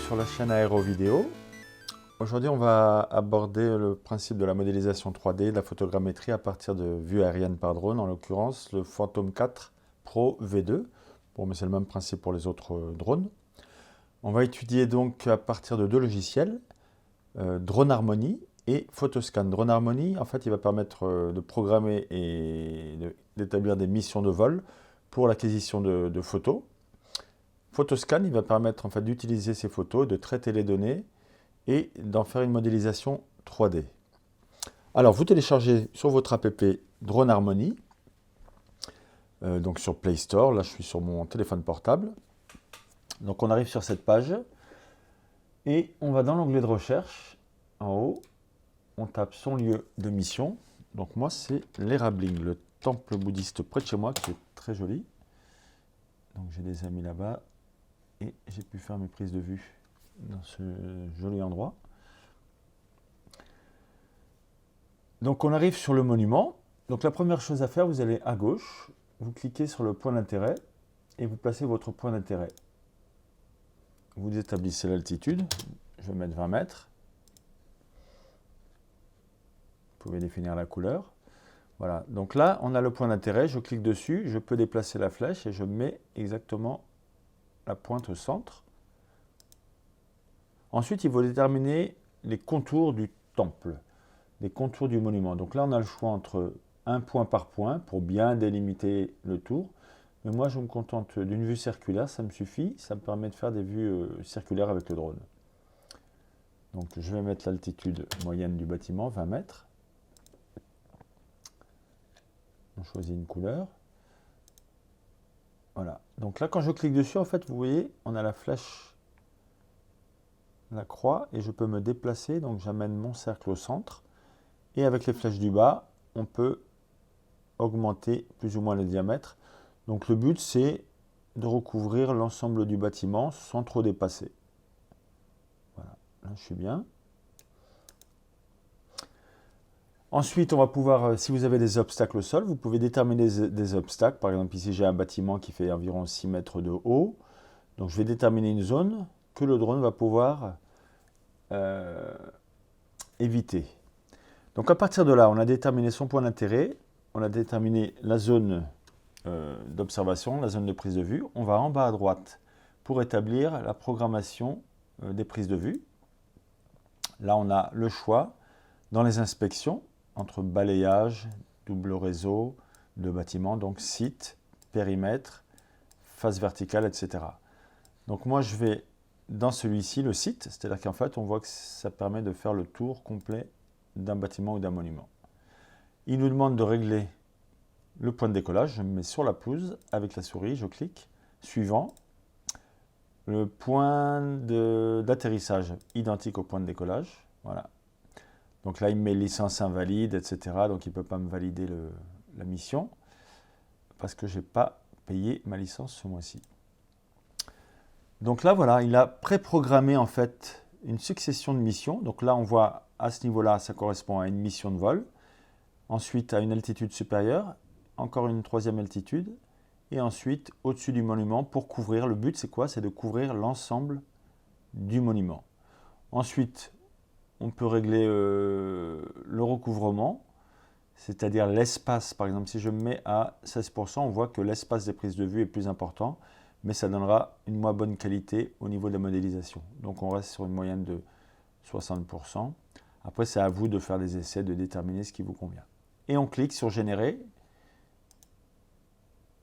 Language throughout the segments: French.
sur la chaîne Aéro Vidéo. Aujourd'hui, on va aborder le principe de la modélisation 3D, de la photogrammétrie à partir de vues aériennes par drone, en l'occurrence le Phantom 4 Pro V2. Bon, mais c'est le même principe pour les autres drones. On va étudier donc à partir de deux logiciels, Drone Harmony et Photoscan. Drone Harmony, en fait, il va permettre de programmer et d'établir des missions de vol pour l'acquisition de photos. Photoscan, il va permettre en fait d'utiliser ces photos, de traiter les données et d'en faire une modélisation 3D. Alors, vous téléchargez sur votre app Drone Harmony, donc sur Play Store. Là, je suis sur mon téléphone portable. Donc, on arrive sur cette page et on va dans l'onglet de recherche. En haut, on tape son lieu de mission. Donc, moi, c'est l'Erabling, le temple bouddhiste près de chez moi, qui est très joli. Donc, j'ai des amis là-bas. Et j'ai pu faire mes prises de vue dans ce joli endroit. Donc on arrive sur le monument. Donc la première chose à faire, vous allez à gauche, vous cliquez sur le point d'intérêt et vous placez votre point d'intérêt. Vous établissez l'altitude, je vais mettre 20 mètres. Vous pouvez définir la couleur. Voilà, donc là on a le point d'intérêt, je clique dessus, je peux déplacer la flèche et je mets exactement la pointe au centre. Ensuite, il faut déterminer les contours du temple, les contours du monument. Donc là, on a le choix entre un point par point pour bien délimiter le tour. Mais moi, je me contente d'une vue circulaire, ça me suffit. Ça me permet de faire des vues circulaires avec le drone. Donc, je vais mettre l'altitude moyenne du bâtiment, 20 mètres. On choisit une couleur. Voilà. Donc là, quand je clique dessus, en fait, vous voyez, on a la flèche, la croix, et je peux me déplacer. Donc, j'amène mon cercle au centre. Et avec les flèches du bas, on peut augmenter plus ou moins le diamètre. Donc, le but, c'est de recouvrir l'ensemble du bâtiment sans trop dépasser. Voilà. Là, je suis bien. Ensuite, on va pouvoir, si vous avez des obstacles au sol, vous pouvez déterminer des obstacles. Par exemple, ici, j'ai un bâtiment qui fait environ 6 mètres de haut. Donc, je vais déterminer une zone que le drone va pouvoir éviter. Donc, à partir de là, on a déterminé son point d'intérêt. On a déterminé la zone d'observation, la zone de prise de vue. On va en bas à droite pour établir la programmation des prises de vue. Là, on a le choix dans les inspections entre balayage, double réseau de bâtiments, donc site, périmètre, face verticale, etc. Donc moi, je vais dans celui-ci, le site, c'est-à-dire qu'en fait, on voit que ça permet de faire le tour complet d'un bâtiment ou d'un monument. Il nous demande de régler le point de décollage. Je me mets sur la pelouse avec la souris, je clique. Suivant, le point d'atterrissage, identique au point de décollage. Voilà. Donc là, il me met licence invalide, etc. Donc il ne peut pas me valider la mission parce que je n'ai pas payé ma licence ce mois-ci. Donc là, voilà, il a préprogrammé en fait une succession de missions. Donc là, on voit à ce niveau-là, ça correspond à une mission de vol. Ensuite, à une altitude supérieure, encore une troisième altitude. Et ensuite, au-dessus du monument pour couvrir. Le but, c'est quoi? C'est de couvrir l'ensemble du monument. Ensuite, on peut régler le recouvrement, c'est-à-dire l'espace. Par exemple, si je me mets à 16%, on voit que l'espace des prises de vue est plus important, mais ça donnera une moins bonne qualité au niveau de la modélisation. Donc on reste sur une moyenne de 60%. Après, c'est à vous de faire des essais, de déterminer ce qui vous convient. Et on clique sur générer.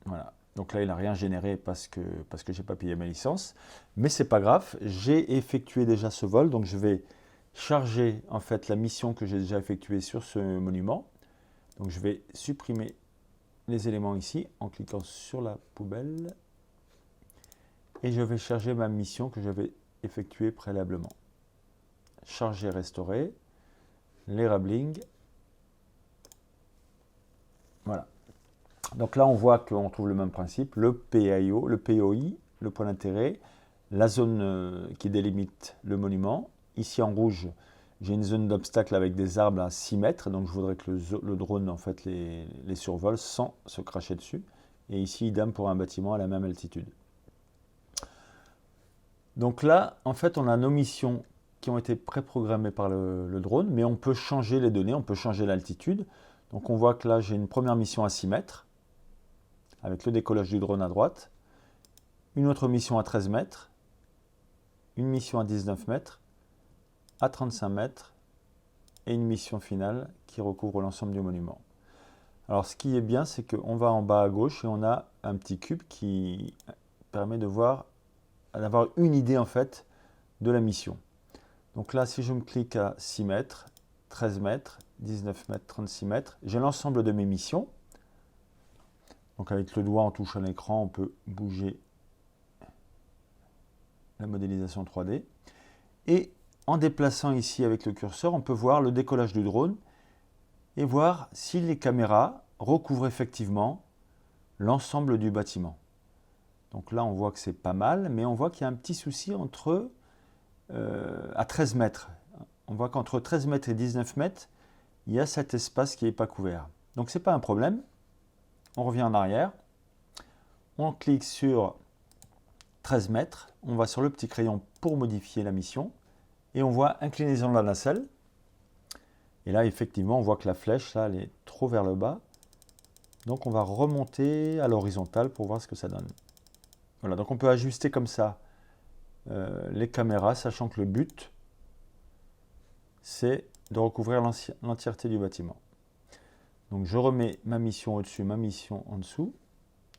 Voilà. Donc là, il n'a rien généré parce que je n'ai pas payé ma licence. Mais ce n'est pas grave, j'ai effectué déjà ce vol, donc je vais charger en fait la mission que j'ai déjà effectuée sur ce monument. Donc je vais supprimer les éléments ici en cliquant sur la poubelle et je vais charger ma mission que j'avais effectuée préalablement. Charger, restaurer, l'Erabling. Voilà. Donc là on voit qu'on trouve le même principe, le PAIO, le POI, le point d'intérêt, la zone qui délimite le monument. Ici en rouge, j'ai une zone d'obstacle avec des arbres à 6 mètres, donc je voudrais que le drone en fait les survole sans se cracher dessus. Et ici, idem pour un bâtiment à la même altitude. Donc là, en fait, on a nos missions qui ont été préprogrammées par le drone, mais on peut changer les données, on peut changer l'altitude. Donc on voit que là, j'ai une première mission à 6 mètres, avec le décollage du drone à droite, une autre mission à 13 mètres, une mission à 19 mètres, à 35 mètres, et une mission finale qui recouvre l'ensemble du monument. Alors ce qui est bien, c'est qu'on va en bas à gauche et on a un petit cube qui permet de voir, d'avoir une idée en fait de la mission. Donc là, si je me clique à 6 mètres, 13 mètres, 19 mètres, 36 mètres, j'ai l'ensemble de mes missions. Donc avec le doigt en touchant l'écran, on peut bouger la modélisation 3D. Et en déplaçant ici avec le curseur, on peut voir le décollage du drone et voir si les caméras recouvrent effectivement l'ensemble du bâtiment. Donc là, on voit que c'est pas mal, mais on voit qu'il y a un petit souci à 13 mètres. On voit qu'entre 13 mètres et 19 mètres, il y a cet espace qui n'est pas couvert. Donc ce n'est pas un problème. On revient en arrière. On clique sur 13 mètres. On va sur le petit crayon pour modifier la mission. Et on voit inclinaison de la nacelle. Et là, effectivement, on voit que la flèche, là, elle est trop vers le bas. Donc on va remonter à l'horizontale pour voir ce que ça donne. Voilà, donc on peut ajuster comme ça les caméras, sachant que le but, c'est de recouvrir l'entièreté du bâtiment. Donc je remets ma mission au-dessus, ma mission en dessous.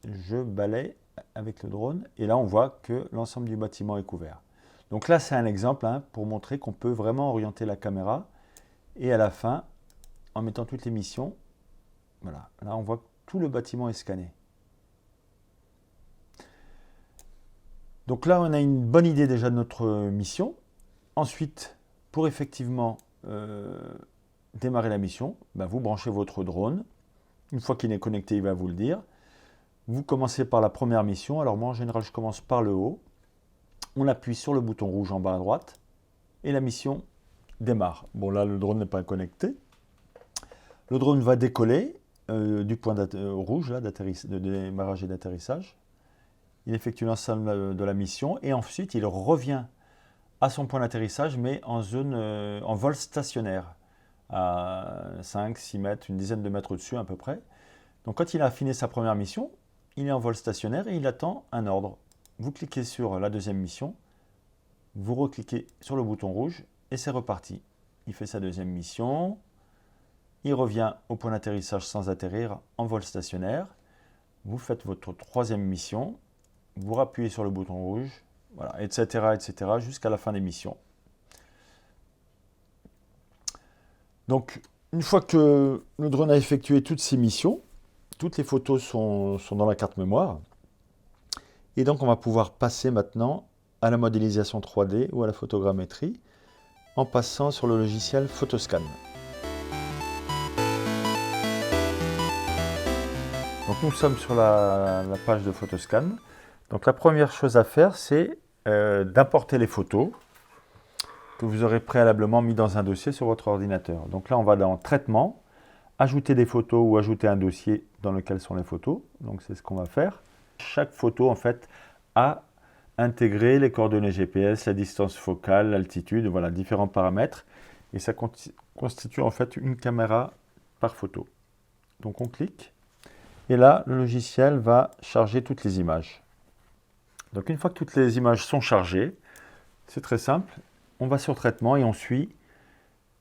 Je balaye avec le drone. Et là, on voit que l'ensemble du bâtiment est couvert. Donc là, c'est un exemple pour montrer qu'on peut vraiment orienter la caméra. Et à la fin, en mettant toutes les missions, voilà, là, on voit que tout le bâtiment est scanné. Donc là, on a une bonne idée déjà de notre mission. Ensuite, pour effectivement démarrer la mission, vous branchez votre drone. Une fois qu'il est connecté, il va vous le dire. Vous commencez par la première mission. Alors moi, en général, je commence par le haut. On appuie sur le bouton rouge en bas à droite et la mission démarre. Bon, là, le drone n'est pas connecté. Le drone va décoller du point rouge là, de démarrage et d'atterrissage. Il effectue l'ensemble de la mission et ensuite il revient à son point d'atterrissage, mais en vol stationnaire, à 5, 6 mètres, une dizaine de mètres au-dessus à peu près. Donc quand il a fini sa première mission, il est en vol stationnaire et il attend un ordre. Vous cliquez sur la deuxième mission, vous recliquez sur le bouton rouge et c'est reparti. Il fait sa deuxième mission, il revient au point d'atterrissage sans atterrir en vol stationnaire. Vous faites votre troisième mission, vous rappuyez sur le bouton rouge, voilà, etc., jusqu'à la fin des missions. Donc, une fois que le drone a effectué toutes ses missions, toutes les photos sont dans la carte mémoire. Et donc, on va pouvoir passer maintenant à la modélisation 3D ou à la photogrammétrie en passant sur le logiciel Photoscan. Donc, nous sommes sur la page de Photoscan. Donc la première chose à faire, c'est d'importer les photos que vous aurez préalablement mis dans un dossier sur votre ordinateur. Donc là, on va dans Traitement, Ajouter des photos ou ajouter un dossier dans lequel sont les photos. Donc c'est ce qu'on va faire. Chaque photo, en fait, a intégré les coordonnées GPS, la distance focale, l'altitude, voilà, différents paramètres. Et ça constitue en fait une caméra par photo. Donc on clique. Et là, le logiciel va charger toutes les images. Donc une fois que toutes les images sont chargées, c'est très simple, on va sur Traitement et on suit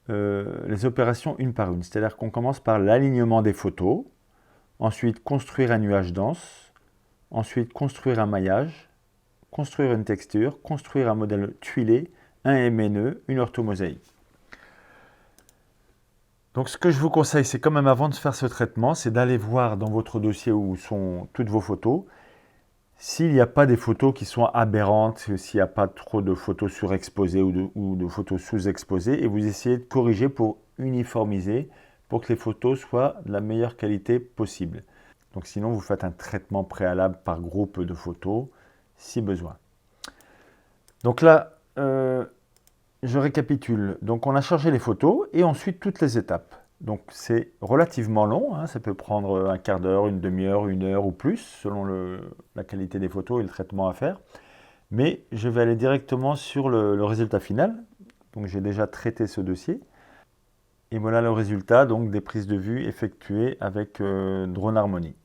les opérations une par une. C'est-à-dire qu'on commence par l'alignement des photos, ensuite construire un nuage dense, ensuite construire un maillage, construire une texture, construire un modèle tuilé, un MNE, une orthomosaïque. Donc ce que je vous conseille, c'est quand même avant de faire ce traitement, c'est d'aller voir dans votre dossier où sont toutes vos photos, s'il n'y a pas des photos qui sont aberrantes, s'il n'y a pas trop de photos surexposées ou de photos sous-exposées, et vous essayez de corriger pour uniformiser, pour que les photos soient de la meilleure qualité possible. Donc sinon, vous faites un traitement préalable par groupe de photos, si besoin. Donc là, je récapitule. Donc on a chargé les photos et ensuite toutes les étapes. Donc c'est relativement long, ça peut prendre un quart d'heure, une demi-heure, une heure ou plus, selon la qualité des photos et le traitement à faire. mais je vais aller directement sur le résultat final. Donc j'ai déjà traité ce dossier. Et voilà le résultat donc, des prises de vue effectuées avec Drone Harmony.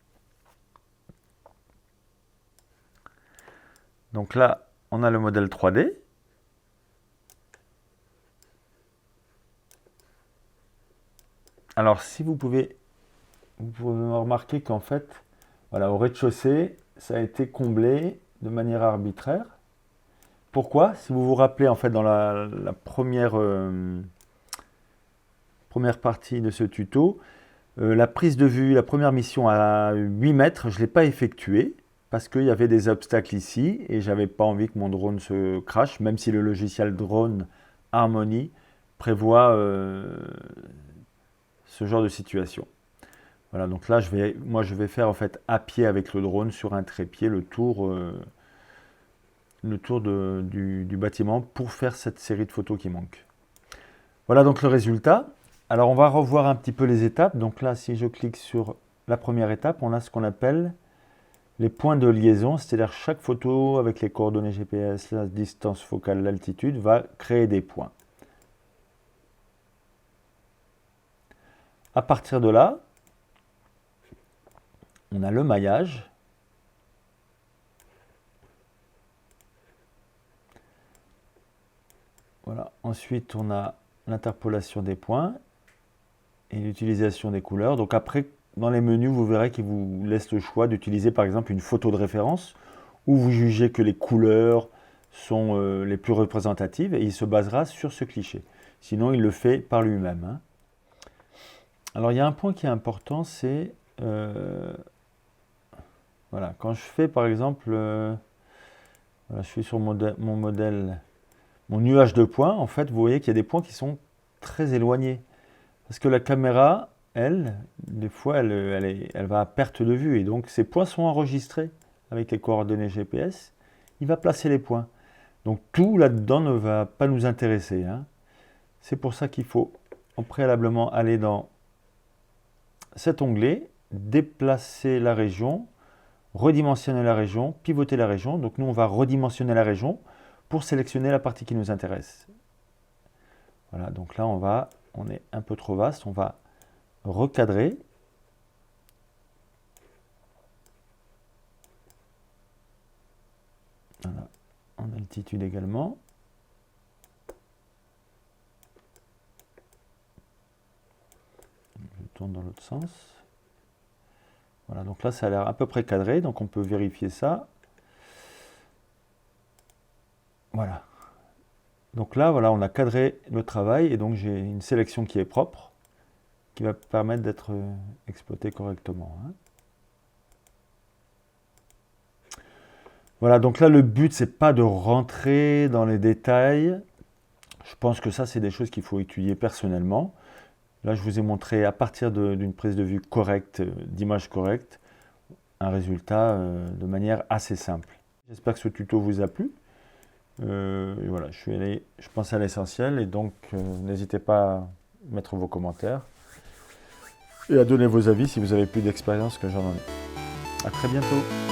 Donc là, on a le modèle 3D. Alors si vous pouvez remarquer qu'en fait, voilà, au rez-de-chaussée, ça a été comblé de manière arbitraire. Pourquoi? Si vous vous rappelez, en fait, dans la première partie de ce tuto, la prise de vue, la première mission à 8 mètres, je ne l'ai pas effectuée parce qu'il y avait des obstacles ici et j'avais pas envie que mon drone se crache, même si le logiciel Drone Harmony prévoit ce genre de situation. Voilà, donc là, moi, je vais faire en fait à pied avec le drone sur un trépied le tour du bâtiment pour faire cette série de photos qui manque. Voilà donc le résultat. Alors on va revoir un petit peu les étapes. Donc là, si je clique sur la première étape, on a ce qu'on appelle les points de liaison, c'est-à-dire chaque photo avec les coordonnées GPS, la distance focale, l'altitude, va créer des points. À partir de là, on a le maillage. Voilà. Ensuite, on a l'interpolation des points et l'utilisation des couleurs. Donc après, dans les menus, vous verrez qu'il vous laisse le choix d'utiliser par exemple une photo de référence où vous jugez que les couleurs sont les plus représentatives et il se basera sur ce cliché. Sinon, il le fait par lui-même. Hein. Alors, il y a un point qui est important, c'est voilà, quand je fais par exemple, voilà, je suis sur mon modèle, mon nuage de points, en fait, vous voyez qu'il y a des points qui sont très éloignés. Parce que la caméra, elle, des fois, elle va à perte de vue. Et donc, ces points sont enregistrés avec les coordonnées GPS. Il va placer les points. Donc, tout là-dedans ne va pas nous intéresser. Hein. C'est pour ça qu'il faut préalablement aller dans cet onglet, déplacer la région, redimensionner la région, pivoter la région. Donc, nous, on va redimensionner la région pour sélectionner la partie qui nous intéresse. Voilà, donc là, on est un peu trop vaste, on va recadrer. Voilà, en altitude également. Je tourne dans l'autre sens. Voilà, donc là, ça a l'air à peu près cadré, donc on peut vérifier ça. Voilà. Donc là, voilà, on a cadré le travail et donc j'ai une sélection qui est propre, qui va permettre d'être exploitée correctement. Hein. Voilà, donc là, le but, c'est pas de rentrer dans les détails. Je pense que ça, c'est des choses qu'il faut étudier personnellement. Là, je vous ai montré, à partir d'une prise de vue correcte, d'image correcte, un résultat de manière assez simple. J'espère que ce tuto vous a plu. Voilà, je pense à l'essentiel et donc n'hésitez pas à mettre vos commentaires et à donner vos avis si vous avez plus d'expérience que j'en ai. À très bientôt.